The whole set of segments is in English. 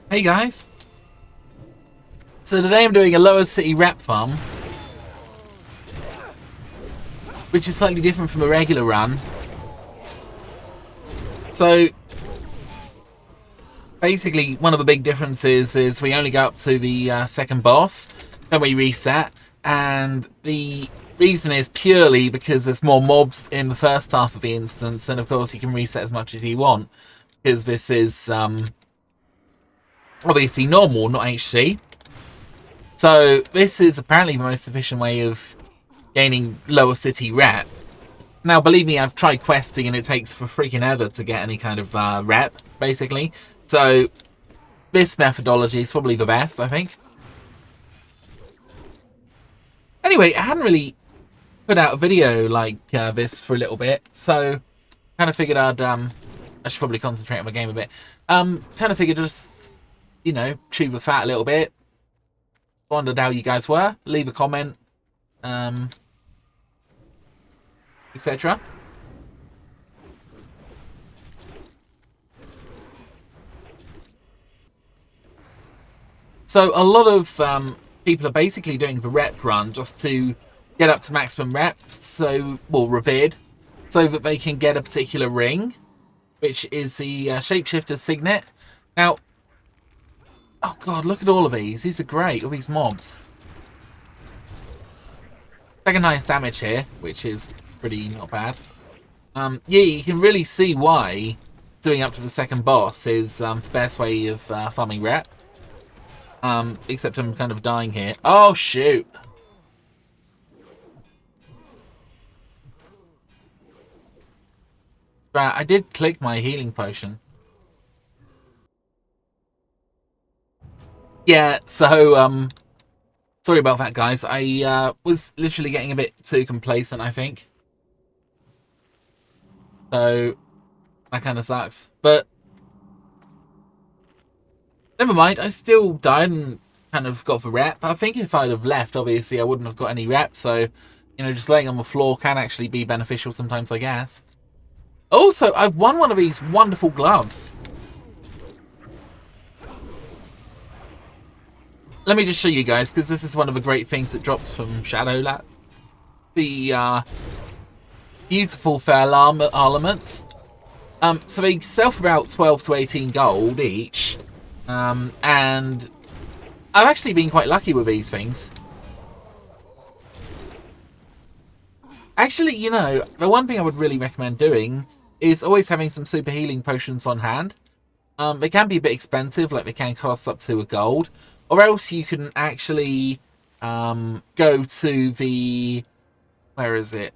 Hey guys! So today I'm doing a lower city rep farm, which is slightly different from a regular run. So basically one of the big differences is we only go up to the second boss, then we reset, and the reason is purely because there's more mobs in the first half of the instance, and of course you can reset as much as you want, because this is obviously normal, not HC. So this is apparently the most efficient way of gaining lower city rep. Now, believe me, I've tried questing and it takes for freaking ever to get any kind of rep, basically. So this methodology is probably the best, I think. Anyway, I hadn't really put out a video like this for a little bit, so kind of figured I should probably concentrate on the game a bit. Kind of figured just, you know, chew the fat a little bit. Wondered how you guys were. Leave a comment, etc. So a lot of people are basically doing the rep run just to get up to maximum reps, so, well, revered, so that they can get a particular ring, which is the Shapeshifter's Signet. Now, oh god, look at all of these. These are great, all these mobs. Second highest damage here, which is pretty not bad. Yeah, you can really see why doing up to the second boss is the best way of farming rep. Except I'm kind of dying here. Oh, shoot. Right, I did click my healing potion. Yeah, so, sorry about that, guys. I was literally getting a bit too complacent, I think. So, that kind of sucks. But, never mind. I still died and kind of got the rep. I think if I'd have left, obviously, I wouldn't have got any rep. So, you know, just laying on the floor can actually be beneficial sometimes, I guess. Also, I've won one of these wonderful gloves. Let me just show you guys, because this is one of the great things that drops from Shadowlands. The beautiful fair armaments. So they sell for about 12 to 18 gold each. And I've actually been quite lucky with these things. Actually, you know, the one thing I would really recommend doing is always having some super healing potions on hand. They can be a bit expensive, like they can cost up to a gold. Or else you can actually go to the... where is it?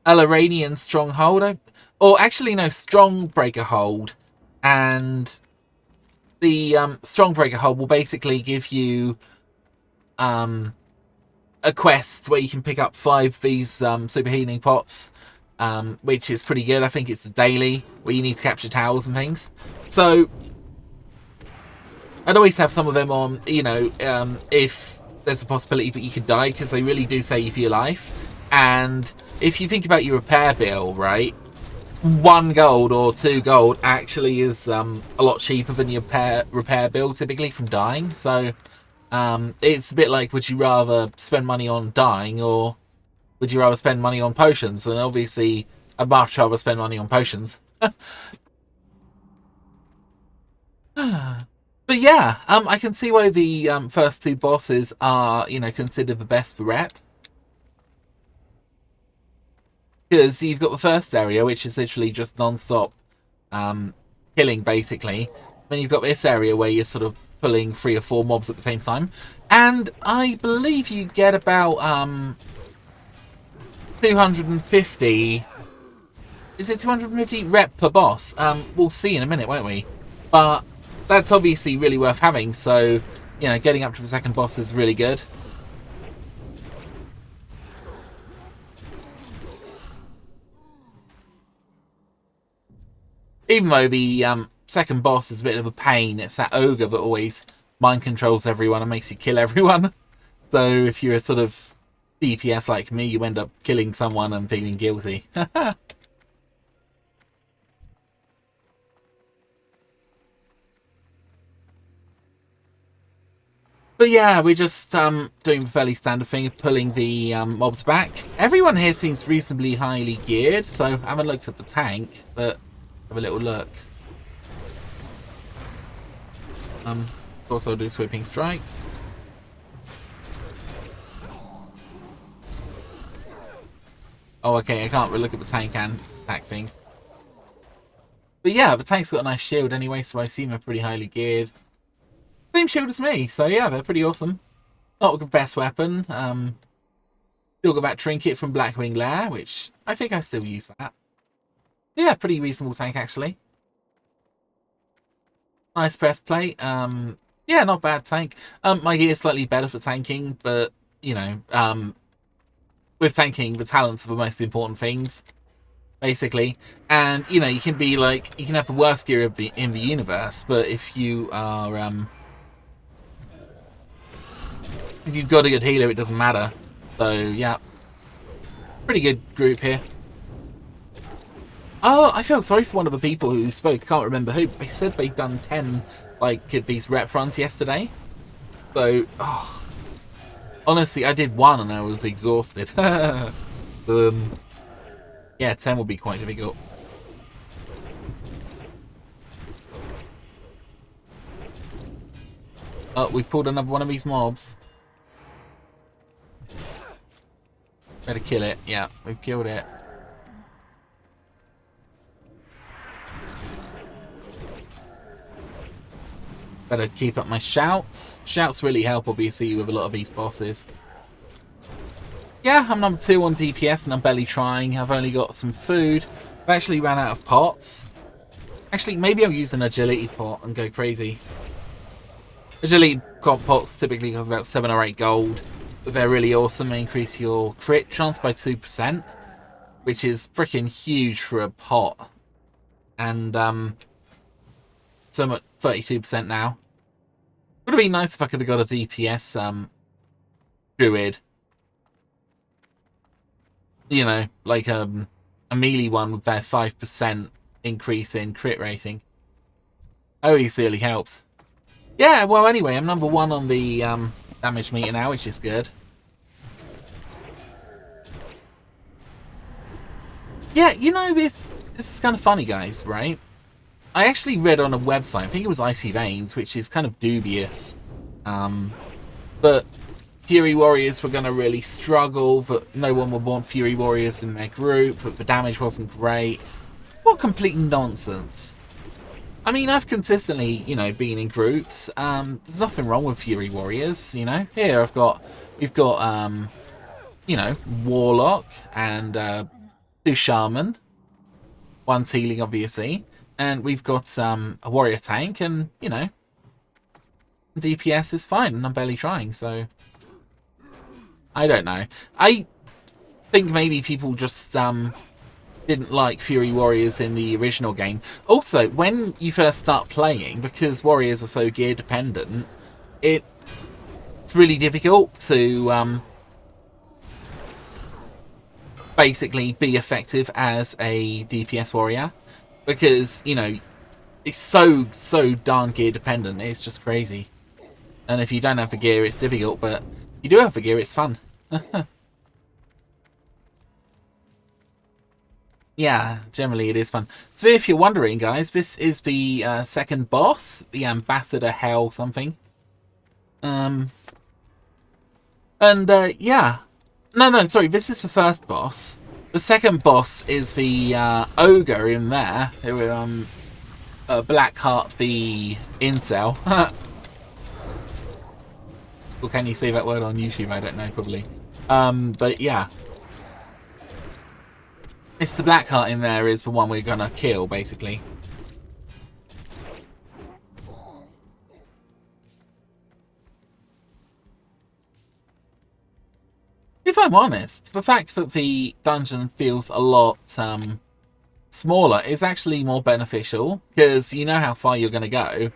Labyrinth Stronghold? Or actually, no, Strongbreaker Hold. And the Strongbreaker Hold will basically give you a quest where you can pick up 5 of these super healing pots, which is pretty good. I think it's the daily, where you need to capture towels and things. So I'd always have some of them on, you know, if there's a possibility that you could die, because they really do save your life. And if you think about your repair bill, right, 1 gold or 2 gold actually is a lot cheaper than your repair bill typically from dying. So it's a bit like, would you rather spend money on dying, or would you rather spend money on potions? And obviously I'd much rather spend money on potions. But yeah, I can see why the first 2 bosses are, you know, considered the best for rep. Because you've got the first area, which is literally just non-stop killing, basically. Then you've got this area where you're sort of pulling 3 or 4 mobs at the same time. And I believe you get about 250... is it 250 rep per boss? We'll see in a minute, won't we? But that's obviously really worth having, so, you know, getting up to the second boss is really good. Even though the second boss is a bit of a pain, it's that ogre that always mind controls everyone and makes you kill everyone. So if you're a sort of DPS like me, you end up killing someone and feeling guilty. But yeah, we're just doing the fairly standard thing of pulling the mobs back. Everyone here seems reasonably highly geared, so I haven't looked at the tank, but have a little look. Of course I'll do sweeping strikes. Oh, okay, I can't really look at the tank and attack things. But yeah, the tank's got a nice shield anyway, so I assume they're pretty highly geared. Same shield as me, so yeah, they're pretty awesome. Not the best weapon. Still got that trinket from Blackwing Lair, which I think I still use that. Yeah, pretty reasonable tank actually. Nice press plate. Yeah, not bad tank. My gear is slightly better for tanking, but you know, with tanking, the talents are the most important things, basically. And you know, you can be like, you can have the worst gear in the universe, but if you are if you've got a good healer, it doesn't matter. So yeah, pretty good group here. Oh, I felt sorry for one of the people who spoke. I can't remember who. They said they'd done 10 like these rep runs yesterday. So, oh, honestly, I did one and I was exhausted. Yeah, 10 will be quite difficult. Oh, we pulled another one of these mobs. Better kill it. Yeah, we've killed it. Better keep up my shouts. Shouts really help, obviously, with a lot of these bosses. Yeah, I'm number 2 on DPS and I'm barely trying. I've only got some food. I've actually ran out of pots. Actually, maybe I'll use an agility pot and go crazy. Agility pots typically cost about 7 or 8 gold. But they're really awesome. They increase your crit chance by 2%. Which is freaking huge for a pot. And, so I'm at 32% now. Would have been nice if I could have got a DPS druid. You know, like a melee one with their 5% increase in crit rating. Always really helps. Yeah, well anyway, I'm number 1 on the damage meter now, which is good. Yeah, you know, this is kind of funny, guys, right? I actually read on a website, I think it was Icy Veins, which is kind of dubious. But Fury Warriors were going to really struggle, that no one would want Fury Warriors in their group, that the damage wasn't great. What complete nonsense. I mean, I've consistently, you know, been in groups. There's nothing wrong with Fury Warriors, you know. Here we've got, you know, Warlock and 2 Shaman. 1's healing, obviously. And we've got a warrior tank, and, you know, DPS is fine, and I'm barely trying, so I don't know. I think maybe people just didn't like Fury Warriors in the original game. Also, when you first start playing, because warriors are so gear dependent, it's really difficult to basically be effective as a DPS warrior. Because, you know, it's so darn gear dependent, it's just crazy. And if you don't have the gear, it's difficult, but if you do have the gear, it's fun. Yeah, generally it is fun. So if you're wondering, guys, this is the second boss, the Ambassador Hell something. Yeah. No, sorry, this is the first boss. The second boss is the ogre in there, who Blackheart the incel. Well, can you say that word on YouTube? I don't know, probably. But yeah, it's the Blackheart in there is the one we're gonna kill, basically. If I'm honest, the fact that the dungeon feels a lot smaller is actually more beneficial, because you know how far you're going to go.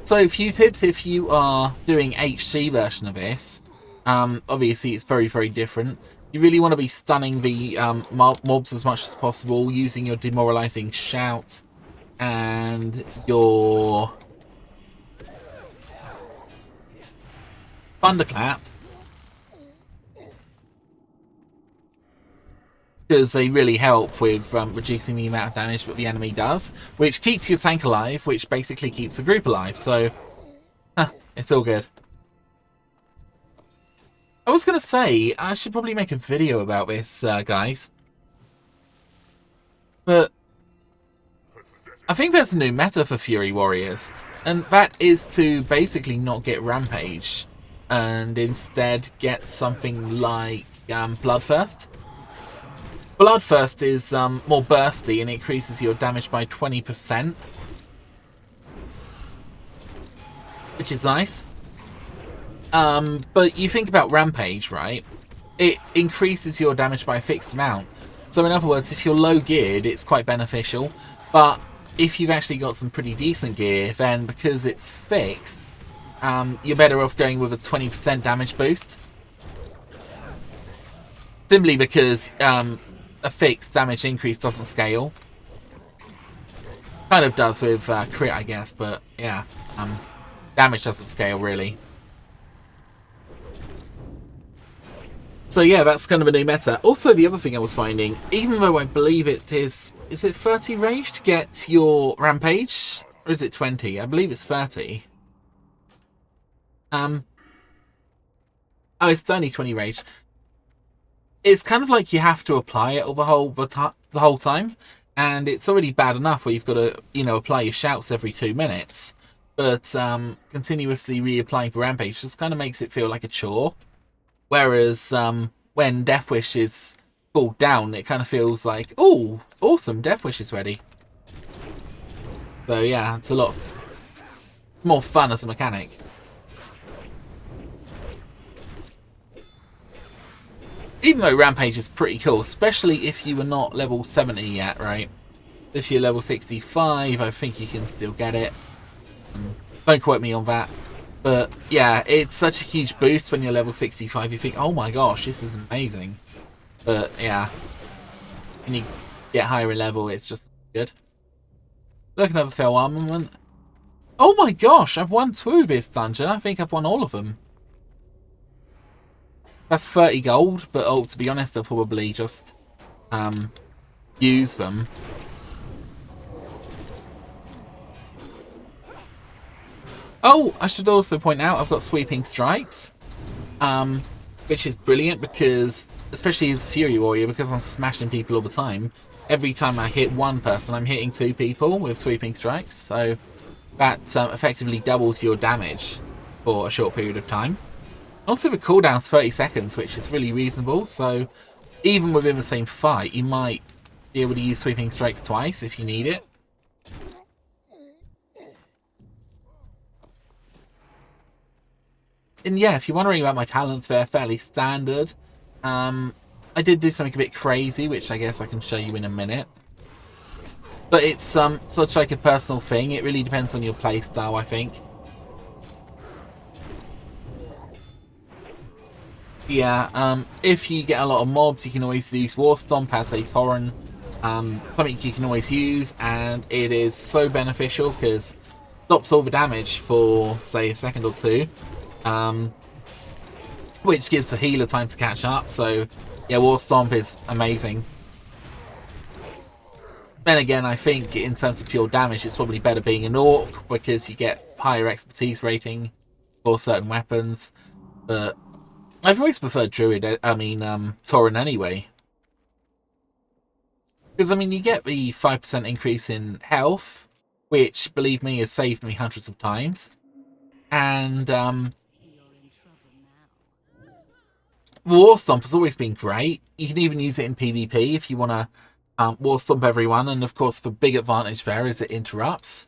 So a few tips if you are doing HC version of this. Obviously it's very, very different. You really want to be stunning the mobs as much as possible, using your demoralizing shout and your thunderclap, because they really help with reducing the amount of damage that the enemy does, which keeps your tank alive, which basically keeps the group alive. So, it's all good. I was going to say, I should probably make a video about this, guys. But I think there's a new meta for Fury Warriors, and that is to basically not get Rampage, and instead get something like Bloodthirst. Bloodthirst is more bursty and increases your damage by 20%, which is nice. But you think about Rampage, right? It increases your damage by a fixed amount. So in other words, if you're low geared, it's quite beneficial. But if you've actually got some pretty decent gear, then because it's fixed, you're better off going with a 20% damage boost. Simply because a fixed damage increase doesn't scale. Kind of does with crit, I guess, but yeah, damage doesn't scale really. So yeah, that's kind of a new meta. Also, the other thing I was finding, even though I believe it is it 30 rage to get your Rampage? Or is it 20? I believe it's 30. Oh, it's only 20 rage. It's kind of like you have to apply it the whole time. And it's already bad enough where you've got to, apply your shouts every 2 minutes. But continuously reapplying for Rampage just kind of makes it feel like a chore. Whereas when Death Wish is pulled down, it kind of feels like, oh, awesome, Death Wish is ready. So yeah, it's a lot more fun as a mechanic. Even though Rampage is pretty cool, especially if you were not level 70 yet, right? If you're level 65, I think you can still get it. Don't quote me on that. But yeah, it's such a huge boost when you're level 65. You think, oh my gosh, this is amazing. But yeah, when you get higher in level, it's just good. Look, another fail armament. Oh my gosh, I've won 2 this dungeon. I think I've won all of them. That's 30 gold, but oh, to be honest, I'll probably just use them. Oh, I should also point out I've got sweeping strikes, which is brilliant because, especially as a Fury Warrior, because I'm smashing people all the time, every time I hit one person, I'm hitting 2 people with sweeping strikes, so that effectively doubles your damage for a short period of time. Also, the cooldown's 30 seconds, which is really reasonable, so even within the same fight, you might be able to use sweeping strikes twice if you need it. And yeah, if you're wondering about my talents, they're fairly standard. I did do something a bit crazy, which I guess I can show you in a minute. But it's such like a personal thing. It really depends on your playstyle, I think. Yeah, if you get a lot of mobs, you can always use War Stomp as a Tauren. Something you can always use, and it is so beneficial because it stops all the damage for, say, a second or 2. Which gives the healer time to catch up, so yeah, War Stomp is amazing. Then again, I think in terms of pure damage, it's probably better being an Orc because you get higher expertise rating for certain weapons. But I've always preferred Tauren anyway. Because, I mean, you get the 5% increase in health, which, believe me, has saved me hundreds of times. And, War Stomp has always been great. You can even use it in PvP if you want to War Stomp everyone. And, of course, the big advantage there is it interrupts.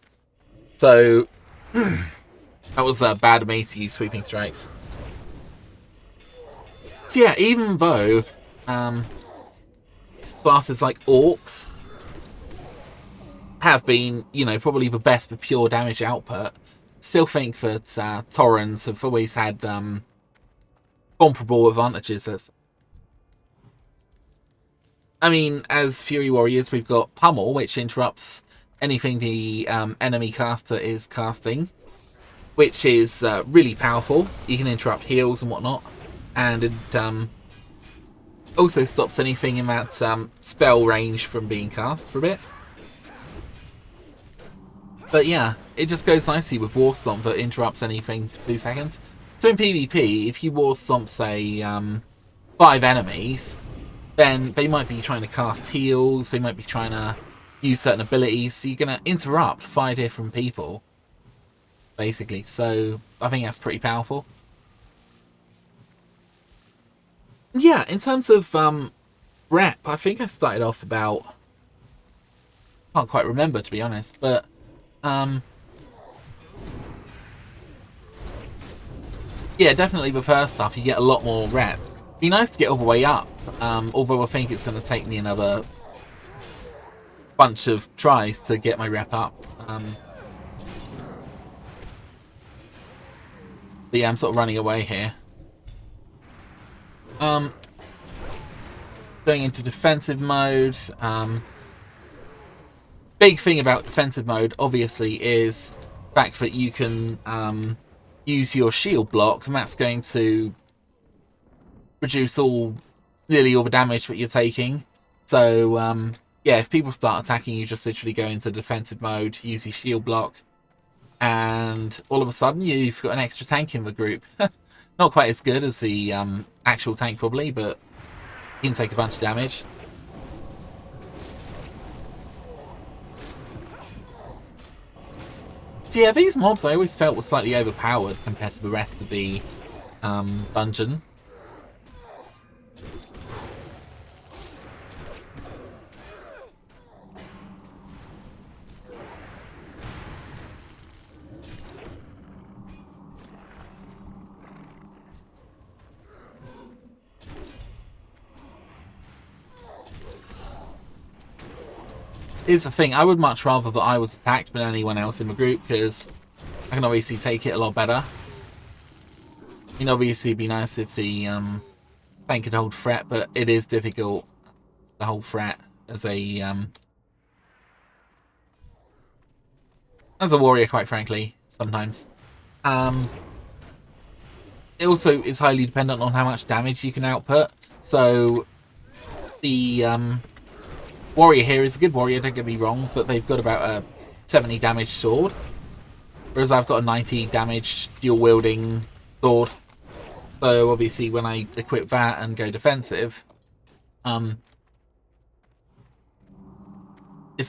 So, that was bad of me to use Sweeping Strikes. So, yeah, even though classes like Orcs have been, probably the best for pure damage output, still think that Taurens have always had comparable advantages. I mean, as Fury Warriors, we've got Pummel, which interrupts anything the enemy caster is casting, which is really powerful. You can interrupt heals and whatnot, and it also stops anything in that spell range from being cast for a bit. But yeah, it just goes nicely with War Stomp that interrupts anything for 2 seconds. So in PvP, if you War Stomp, say, 5 enemies, then they might be trying to cast heals, they might be trying to use certain abilities, so you're going to interrupt 5 different people, basically. So I think that's pretty powerful. Yeah, in terms of rep, I think I started off about... can't quite remember, to be honest, but... yeah, definitely the first stuff, you get a lot more rep. It'd be nice to get all the way up, although I think it's going to take me another bunch of tries to get my rep up. But yeah, I'm sort of running away here. Going into defensive mode. Big thing about defensive mode, obviously, is the fact that you can use your shield block, and that's going to reduce nearly all the damage that you're taking. So, yeah, if people start attacking you, just literally go into defensive mode, use your shield block, and all of a sudden you've got an extra tank in the group. Not quite as good as the actual tank, probably, but you can take a bunch of damage. So yeah, these mobs I always felt were slightly overpowered compared to the rest of the dungeon. Here's the thing, I would much rather that I was attacked than anyone else in the group, because I can obviously take it a lot better. It'd obviously be nice if the tank could hold threat, but it is difficult to hold threat as a warrior, quite frankly, sometimes. It also is highly dependent on how much damage you can output, so the warrior here is a good warrior, don't get me wrong, but they've got about a 70 damage sword, whereas I've got a 90 damage dual wielding sword. So obviously when I equip that and go defensive, it's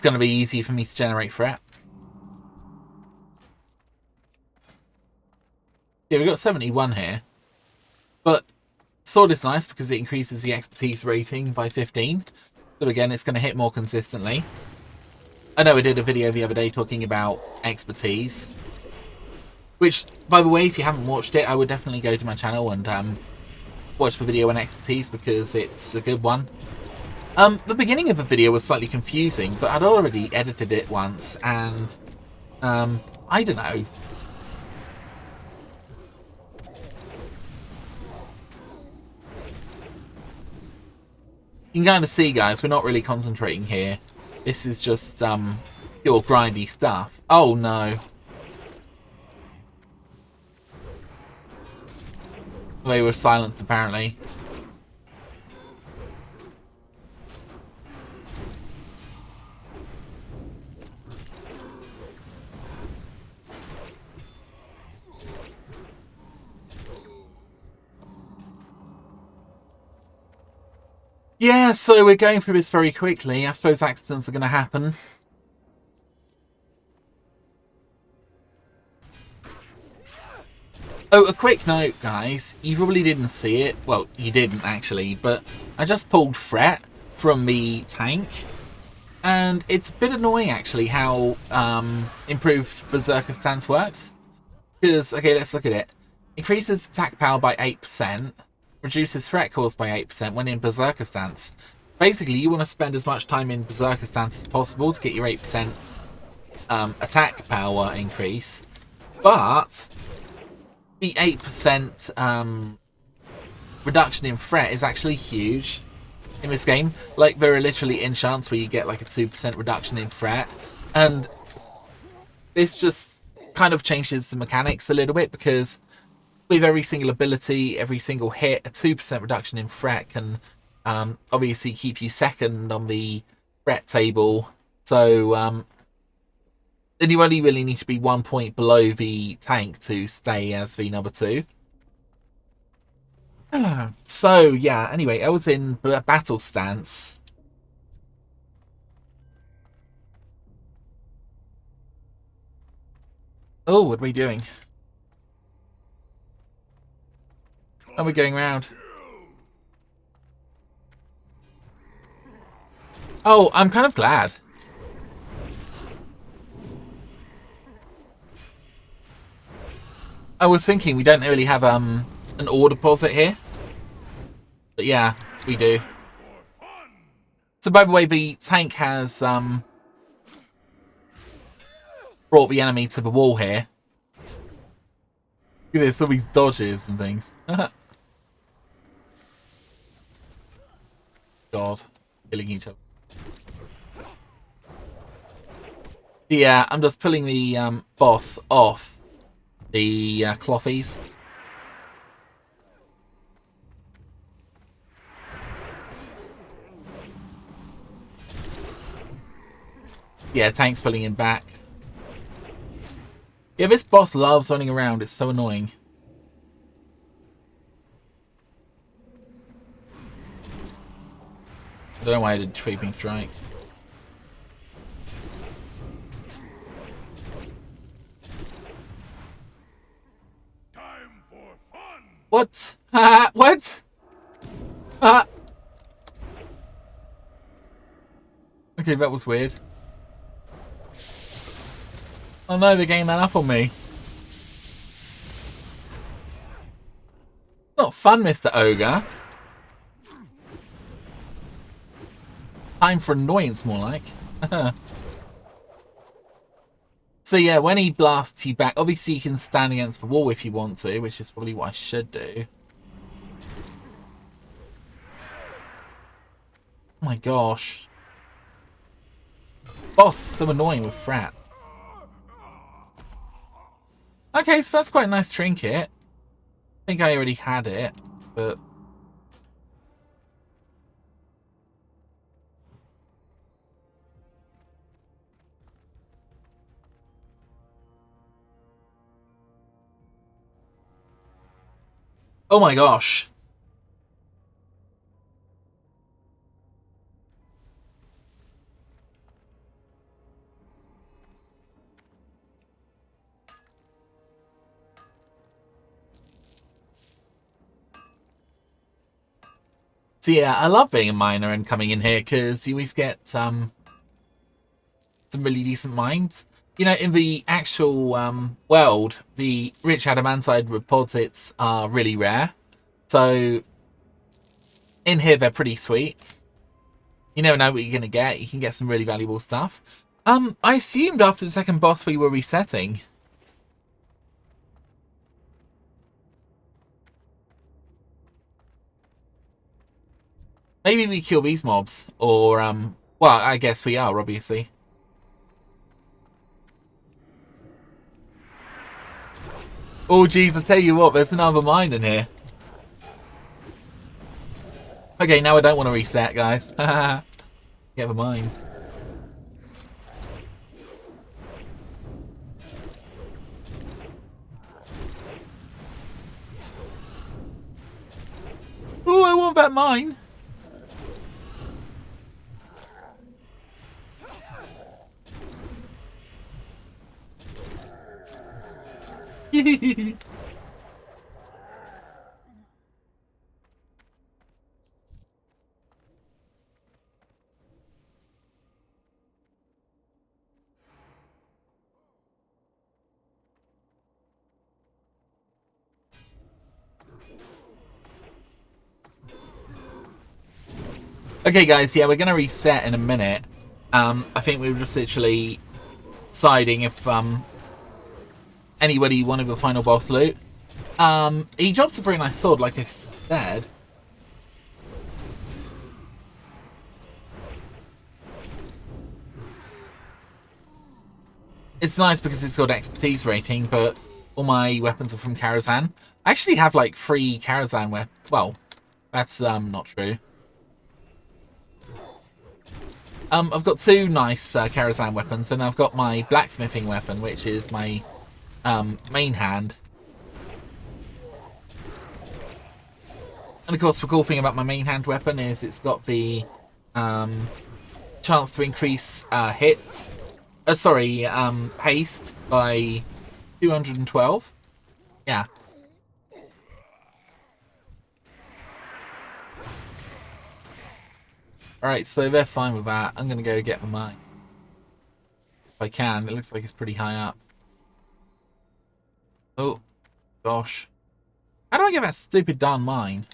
going to be easy for me to generate threat. Yeah, we've got 71 here, but sword is nice because it increases the expertise rating by 15. So again, it's going to hit more consistently. I know I did a video the other day talking about expertise, which, by the way, if you haven't watched it, I would definitely go to my channel and watch the video on expertise, because it's a good one. The beginning of the video was slightly confusing, but I'd already edited it once, and I don't know. You can kind of see, guys, we're not really concentrating here. This is just pure grindy stuff. Oh no. They were silenced, apparently. Yeah, so we're going through this very quickly. I suppose accidents are going to happen. Oh, a quick note, guys. You probably didn't see it. Well, you didn't, actually. But I just pulled threat from the tank. And it's a bit annoying, actually, how improved Berserker stance works. Because, okay, let's look at it. Increases attack power by 8%. Reduces threat caused by 8% when in Berserker stance. Basically, you want to spend as much time in Berserker stance as possible to get your 8% attack power increase. But the 8% reduction in threat is actually huge. in this game. Like, there are literally enchants where you get like a 2% reduction in threat, and this just kind of changes the mechanics a little bit, because with every single ability, every single hit, a 2% reduction in threat can obviously keep you second on the threat table. So then you only really need to be 1 point below the tank to stay as the number 2. So yeah, anyway, I was in battle stance. Oh, what are we doing? Are we going round? Oh, I'm kind of glad. I was thinking we don't really have an ore deposit here. But yeah, we do. So by the way, the tank has brought the enemy to the wall here. Look at this, all these dodges and things. God, killing each other. Yeah, I'm just pulling the boss off the clothies. Yeah, tank's pulling him back. Yeah, this boss loves running around. It's so annoying. I don't know why I did sweeping strikes. Time for fun. What? What? Okay, that was weird. Oh no, they're getting that up on me. Not fun, Mr. Ogre. Time for annoyance, more like. So yeah, when he blasts you back, obviously you can stand against the wall if you want to, which is probably what I should do. Oh my gosh. Boss is so annoying with Frat. Okay, so that's quite a nice trinket. I think I already had it, but... Oh my gosh. So yeah, I love being a miner and coming in here because you always get some really decent mines. You know, in the actual world, the rich adamantite deposits are really rare. So in here, they're pretty sweet. You never know what you're going to get. You can get some really valuable stuff. I assumed after the second boss we were resetting. Maybe we kill these mobs, or, well, I guess we are, obviously. Oh, geez, I tell you what, there's another mine in here. Okay, now I don't want to reset, guys. Get the mine. Oh, I want that mine. Okay, guys, yeah, we're going to reset in a minute. I think we were just literally deciding if anybody wanted the final boss loot. He drops a very nice sword, like I said. It's nice because it's got expertise rating, but all my weapons are from Karazhan. I actually have like 3 Karazhan weapons. Well, that's not true. I've got 2 nice Karazhan weapons, and I've got my blacksmithing weapon, which is my main hand. And of course, the cool thing about my main hand weapon is it's got the chance to increase haste by 212. Yeah. Alright, so they're fine with that. I'm going to go get the mine. If I can. It looks like it's pretty high up. Oh, gosh. How do I get that stupid darn mine?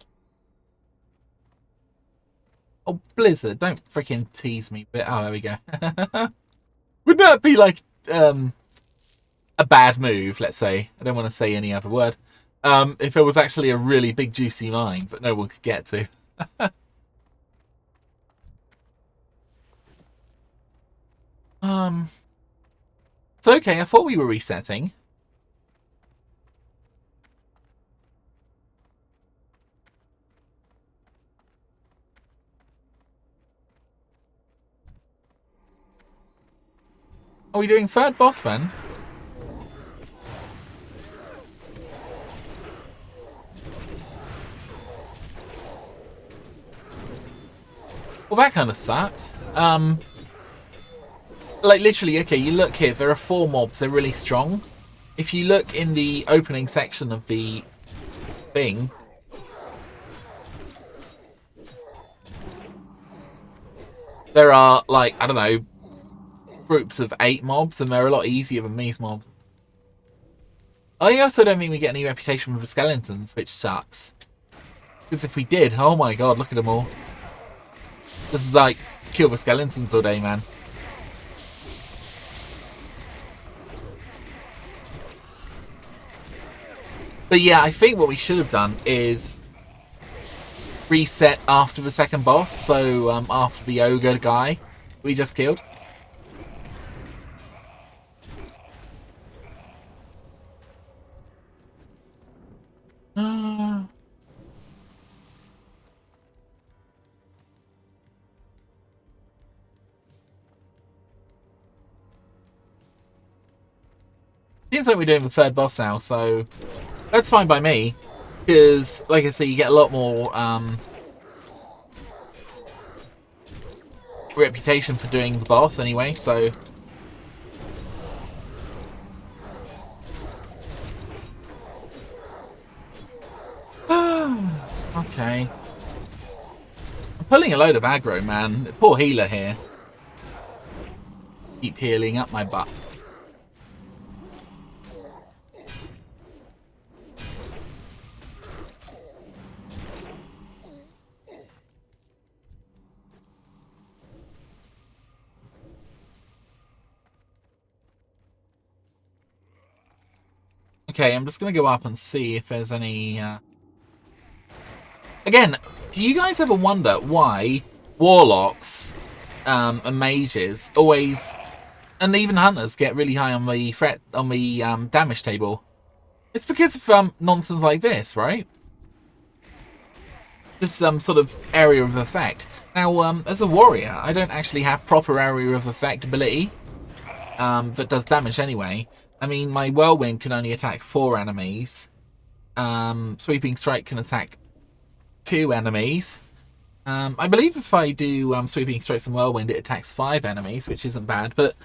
Oh, Blizzard, don't freaking tease me. But oh, there we go. Would that be like a bad move, let's say? I don't want to say any other word. If it was actually a really big juicy mine that no one could get to. So okay, I thought we were resetting. Are we doing third boss then? Well, that kind of sucks. Like, literally, okay, you look here, there are 4 mobs, they're really strong. If you look in the opening section of the thing, there are, like, I don't know, groups of 8 mobs, and they're a lot easier than these mobs. I also don't think we get any reputation for the skeletons, which sucks. Because if we did, oh my god, look at them all. This is like, kill the skeletons all day, man. But yeah, I think what we should have done is reset after the second boss, so after the ogre guy we just killed. Seems like we're doing the third boss now, so that's fine by me. Because, like I say, you get a lot more reputation for doing the boss anyway, so... Okay. I'm pulling a load of aggro, man. Poor healer here. Keep healing up my butt. Okay, I'm just going to go up and see if there's any... Again, do you guys ever wonder why warlocks and mages always, and even hunters, get really high on the damage table? It's because of nonsense like this, right? This sort of area of effect. Now, as a warrior, I don't actually have proper area of effect ability that does damage anyway. I mean, my whirlwind can only attack 4 enemies. Sweeping strike can attack 2 enemies. I believe if I do sweeping strikes and whirlwind, it attacks 5 enemies, which isn't bad. But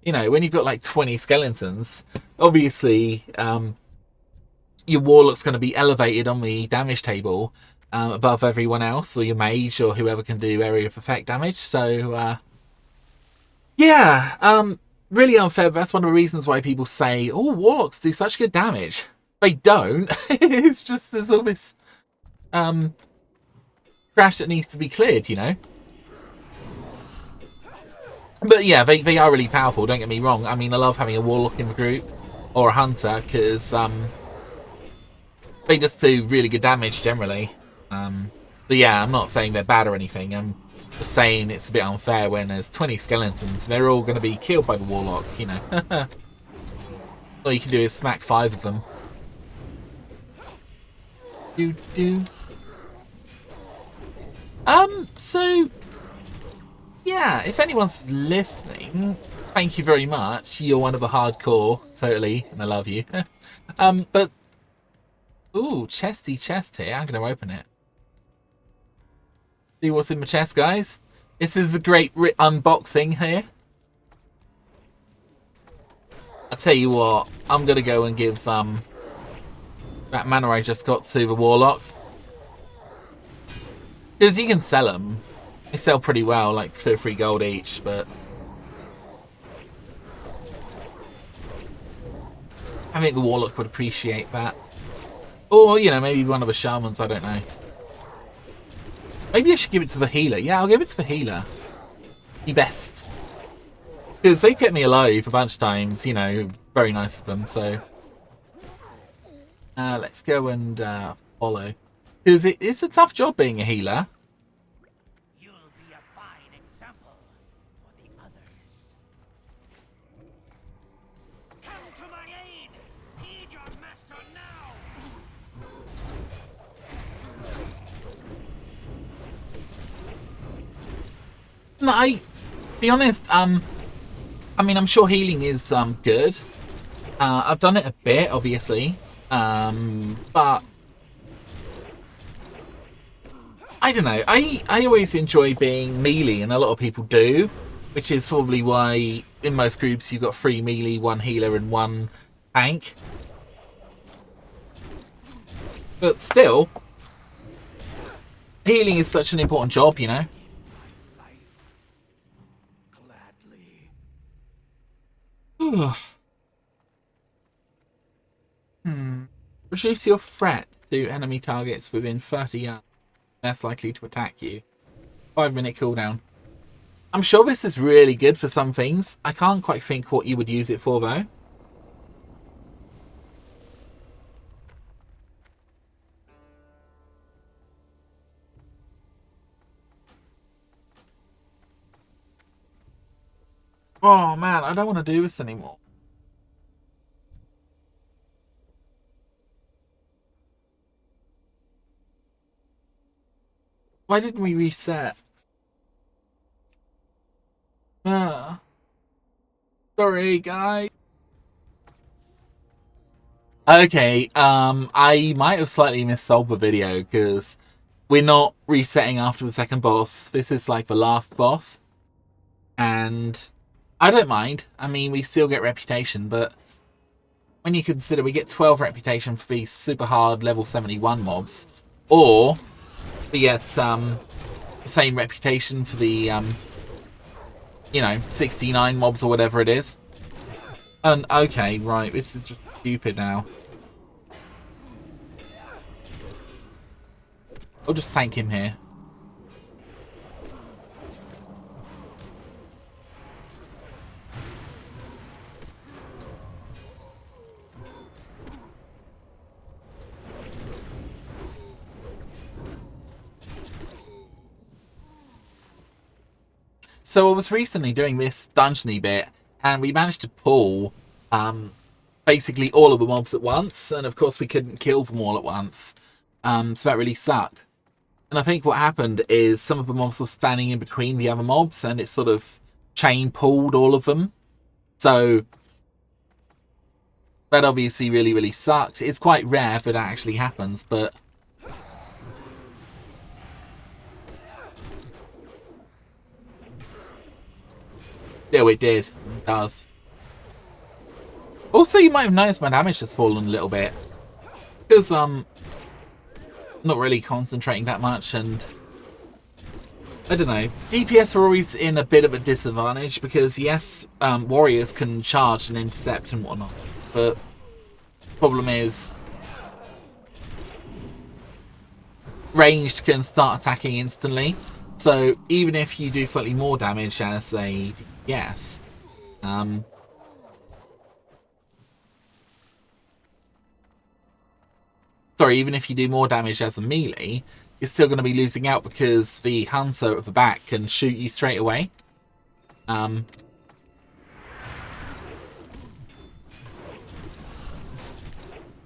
you know, when you've got like 20 skeletons, obviously your warlock's going to be elevated on the damage table above everyone else, or your mage, or whoever can do area of effect damage. So yeah, really unfair. That's one of the reasons why people say, "Oh, warlocks do such good damage." They don't. It's just there's all this crash that needs to be cleared, you know. But yeah, they are really powerful, don't get me wrong. I mean, I love having a warlock in the group or a hunter because they just do really good damage generally. But yeah, I'm not saying they're bad or anything. I'm just saying it's a bit unfair when there's 20 skeletons. They're all going to be killed by the warlock, you know. All you can do is smack 5 of them. Do. So, yeah, if anyone's listening, thank you very much. You're one of the hardcore, totally, and I love you. But, ooh, chesty chest here. I'm going to open it. See what's in my chest, guys? This is a great unboxing here. I'll tell you what, I'm going to go and give that mana I just got to the Warlock. Because you can sell them. They sell pretty well, like 2 or 3 gold each, but I think the Warlock would appreciate that. Or, you know, maybe one of the Shamans, I don't know. Maybe I should give it to the healer. Yeah, I'll give it to the healer. The best. Because they kept me alive a bunch of times, you know, very nice of them, so. Let's go and follow. Because it's a tough job being a healer. You'll be a fine example for the others. Come to my aid! Heed your master now! No, to be honest, I mean, I'm sure healing is good. I've done it a bit, obviously. But I don't know. I always enjoy being melee, and a lot of people do, which is probably why in most groups you've got 3 melee, 1 healer, and 1 tank. But still, healing is such an important job, you know. Reduce your threat to enemy targets within 30 yards. Less likely to attack you. 5-minute cooldown. I'm sure this is really good for some things. I can't quite think what you would use it for, though. Oh, man, I don't want to do this anymore. Why didn't we reset? Sorry, guys. Okay, I might have slightly missold the video because we're not resetting after the second boss. This is like the last boss. And I don't mind. I mean, we still get reputation, but when you consider we get 12 reputation for these super hard level 71 mobs, or we get the same reputation for the, you know, 69 mobs or whatever it is. And, okay, right, this is just stupid now. I'll just tank him here. So I was recently doing this dungeony bit, and we managed to pull basically all of the mobs at once, and of course we couldn't kill them all at once, so that really sucked. And I think what happened is some of the mobs were standing in between the other mobs, and it sort of chain pulled all of them. So that obviously really, really sucked. It's quite rare that actually happens, but yeah, it did. It does. Also, you might have noticed my damage has fallen a little bit. Because, not really concentrating that much, and I don't know. DPS are always in a bit of a disadvantage, because yes, warriors can charge and intercept and whatnot. But the problem is, ranged can start attacking instantly. So even if you do slightly more damage as a DPS, sorry, even if you do more damage as a melee, you're still going to be losing out because the Hanzo at the back can shoot you straight away.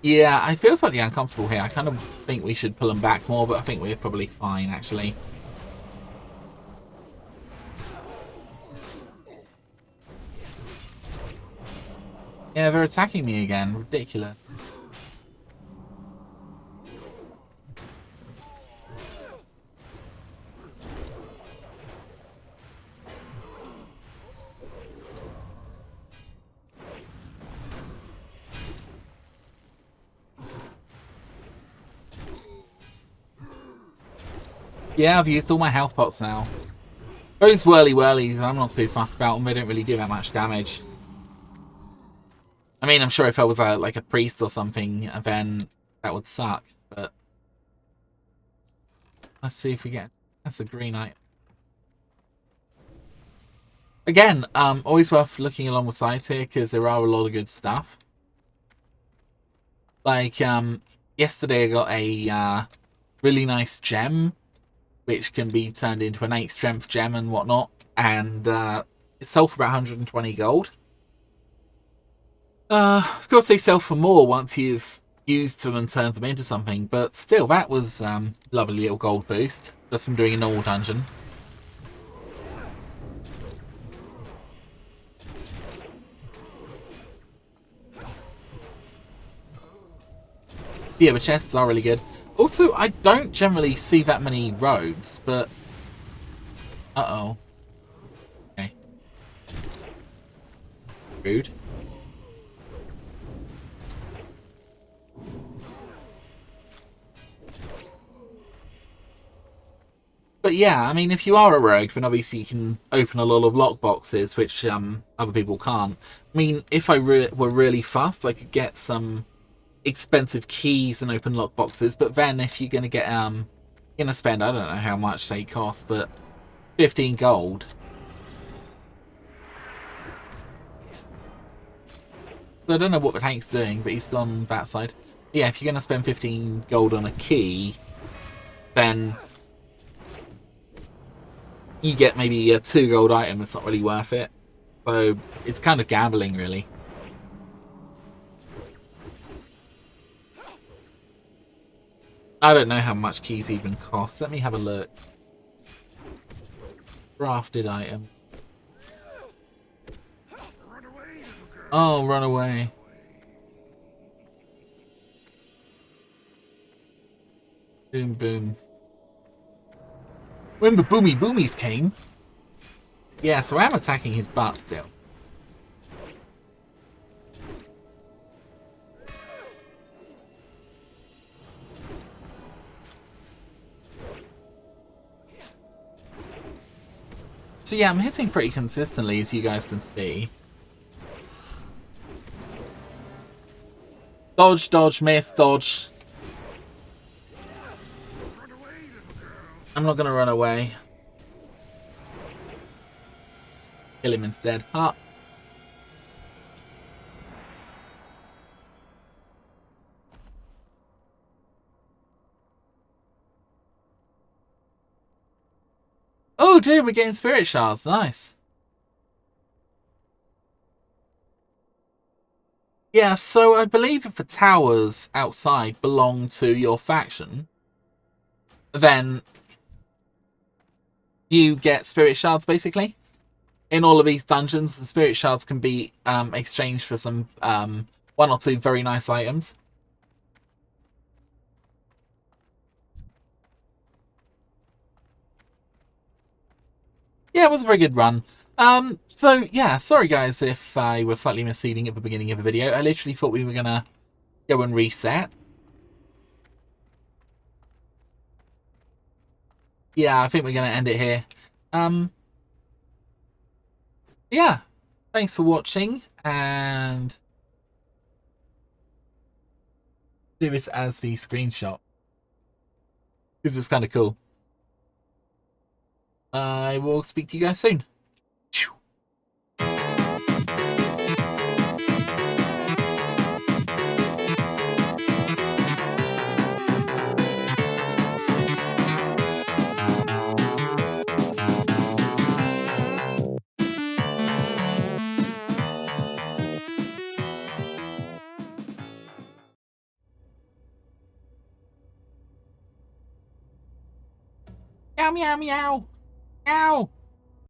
Yeah, I feel slightly uncomfortable here. I kind of think we should pull them back more, but I think we're probably fine, actually. Yeah, they're attacking me again. Ridiculous. Yeah, I've used all my health pots now. Those whirly-whirlies, I'm not too fussed about them. They don't really do that much damage. I mean, I'm sure if I was like a priest or something, then that would suck. But let's see if we get... That's a green item. Again, always worth looking along the side here because there are a lot of good stuff. Like, yesterday I got a really nice gem, which can be turned into an 8 strength gem and whatnot, and it sold for about 120 gold. Of course, they sell for more once you've used them and turned them into something, but still, that was lovely little gold boost just from doing a normal dungeon. Yeah, the chests are really good. Also, I don't generally see that many roads, but... Uh-oh. Okay. Rude. But yeah, I mean, if you are a rogue, then obviously you can open a lot of lockboxes, which other people can't. I mean, if I were really fast, I could get some expensive keys and open lockboxes, but then if you're going to get, going to spend, I don't know how much they cost, but 15 gold. So I don't know what the tank's doing, but he's gone that side. But yeah, if you're going to spend 15 gold on a key, then you get maybe a 2 gold item. It's not really worth it. So it's kind of gambling, really. I don't know how much keys even cost. Let me have a look. Crafted item. Oh, run away. Boom, boom. When the boomy boomies came. Yeah, so I'm attacking his butt still. So yeah, I'm hitting pretty consistently, as you guys can see. Dodge, dodge, miss, dodge. I'm not going to run away. Kill him instead. Ha! Oh, dude, we're getting spirit shards. Nice. Yeah, so I believe if the towers outside belong to your faction, then you get spirit shards, basically. In all of these dungeons, the spirit shards can be exchanged for some 1 or 2 very nice items. Yeah, it was a very good run. So yeah, sorry guys if I was slightly misleading at the beginning of the video. I literally thought we were gonna go and reset. Yeah, I think we're gonna end it here. Yeah, thanks for watching, and do this as the screenshot because it's kind of cool. I will speak to you guys soon. Meow, meow, meow. Meow.